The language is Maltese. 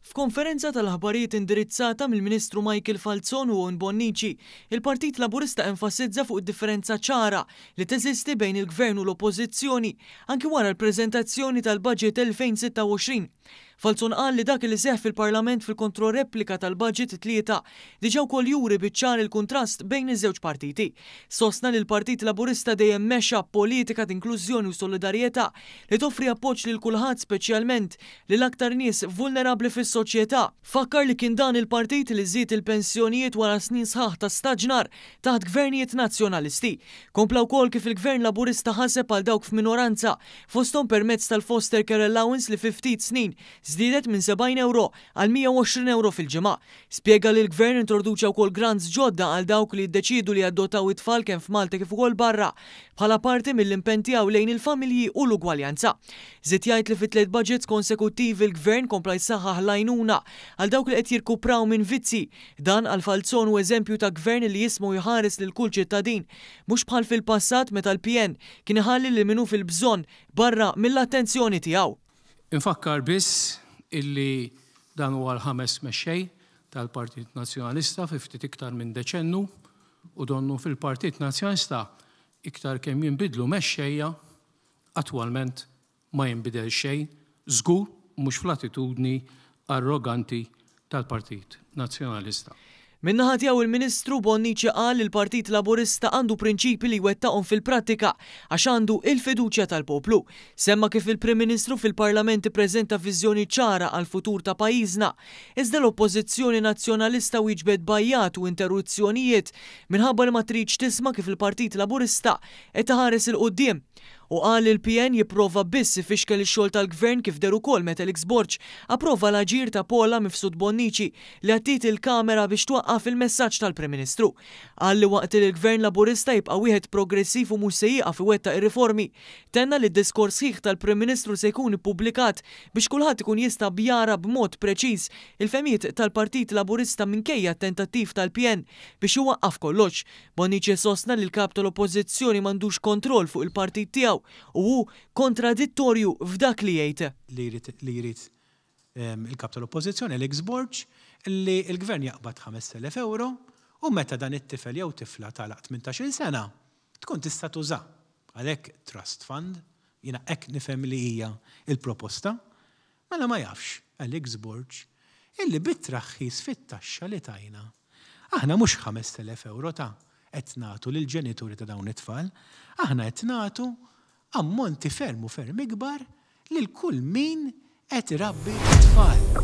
F'konferenza tal-aħbarijiet indirizzata mill-Ministru Michael Falzon u Bonnici, il-Partit Laburista enfasizza fuq id-differenza ċara li teżisti bejn il-Gvern u l-Oppożizzjoni anki wara l-preżentazzjoni tal-Budget 2026. Falzon qal li dak li seħħ fil-Parlament fil-kontroreplika tal-Budget tlieta diġà wkoll juri biċ-ċar il-kuntrast bejn iż-żewġ partiti. Sostna li l-Partit Laburista dejjem mexxa politika ta' inklużjoni u solidarjetà li toffri appoġġ lil kulħadd speċjalment lil aktar nies vulnerabbli fis-soċjetà. Fakkar li kien dan il-partit li żied il-pensjonijiet wara snin sħaħ ta' staġnar taħt gvernijiet nazzjonalisti. Kompla wkoll kif il-Gvern Laburista ħaseb għal dawk f'minoranza fosthom permezz tal-Foster Care Allowance li fi ftit snin żdiedet minn 70 euro għal 120 euro fil-ġimgħa. Spjega li l-Gvern introduċa wkoll grants ġodda għal dawk li jiddeċiedu li jadottaw it-tfal kemm f'Malta kif ukoll barra bħala parti mill-impenn tiegħu lejn il-familji u l-ugwaljanza. Żied jgħid li fit-tliet budgets konsekuttivi l-Gvern kompla jsaħħaħ l-għajnuna għal dawk li qed jirkupraw minn vizzi. Dan għal Falzon u eżempju ta' Gvern li jismu jħares lil kull ċittadin, mhux bħal fil-passat meta l-PN kien iħalli li minhu fil-bżonn barra mill-attenzjoni tiegħu. Infakkar biss illi dan huwa l-ħames mexxej tal-Partit Nazzjonalista fi ftit iktar minn deċennu u donnu fil-Partit Nazzjonalista iktar kemm jinbidlu mexxejja attwalment ma jinbidel xejn, żgur mhux fl-attitudni arroganti tal-Partit Nazzjonalista. Min-naħa tiegħu il-Ministru Bonnici qal li l-Partit Laburista għandu prinċipi li jwettaqhom fil-prattika għax għandu il-fiduċja tal-poplu. Semma kif il-Prim Ministru fil-Parlament ippreżenta viżjoni ċara għal futur ta' pajjiżna, iżda l-Oppożizzjoni Nazzjonalista wieġbed bajjat u interruzzjonijiet minħabba li ma tridx tisma' kif il-Partit Laburista qed taħares il-quddiem. U qal il-PN jipprova biss ifixkel ix-xogħol tal-Gvern kif deru wkoll meta l-Xborġ approva l-aġir ta' Paula Mifsud Bonnici li għattit il-Kamera biex twaqqaf il-messaġġ tal-Prim Ministru. Qal li waqt li l-Gvern Laburista jibqa' wieħed progressiv u mhux se jieqaf iwettaq ir-riformi, tenna li d-diskors sħiħ tal-Prim Ministru se jkun ippubblikat biex kulħadd ikun jista' jara b'mod preċiż il-femijiet tal-Partit Laburista minkejja t-tentattiv tal-PN biex iwaqqaf kollox. Bonnici sostna li l-kap tal-Oppożizzjoni m'għandux kontroll fuq il-partit tiegħu u hu kontradittorju f'dak li jgħid. Li jrid il-kap tal-Oppożizzjoni l-Xborġ li l-Gvern jaqbad 5,000 euro u meta dan it-tifel jew tifla tagħlaq 18-il sena tkun tista' tuża. Għalhekk trust fund, jiena hekk nifhem li hija il-proposta, mela ma jafx għall-Xborġ illi bit-traħħis fit-taxxa li tajna. Aħna mhux 5,000 euro ta' qed nagħtu lill-ġenituri ta' dawn it-tfal, aħna qed nagħtu ammonti ferm u ferm ikbar lil kull min qed irabbi t-tfal.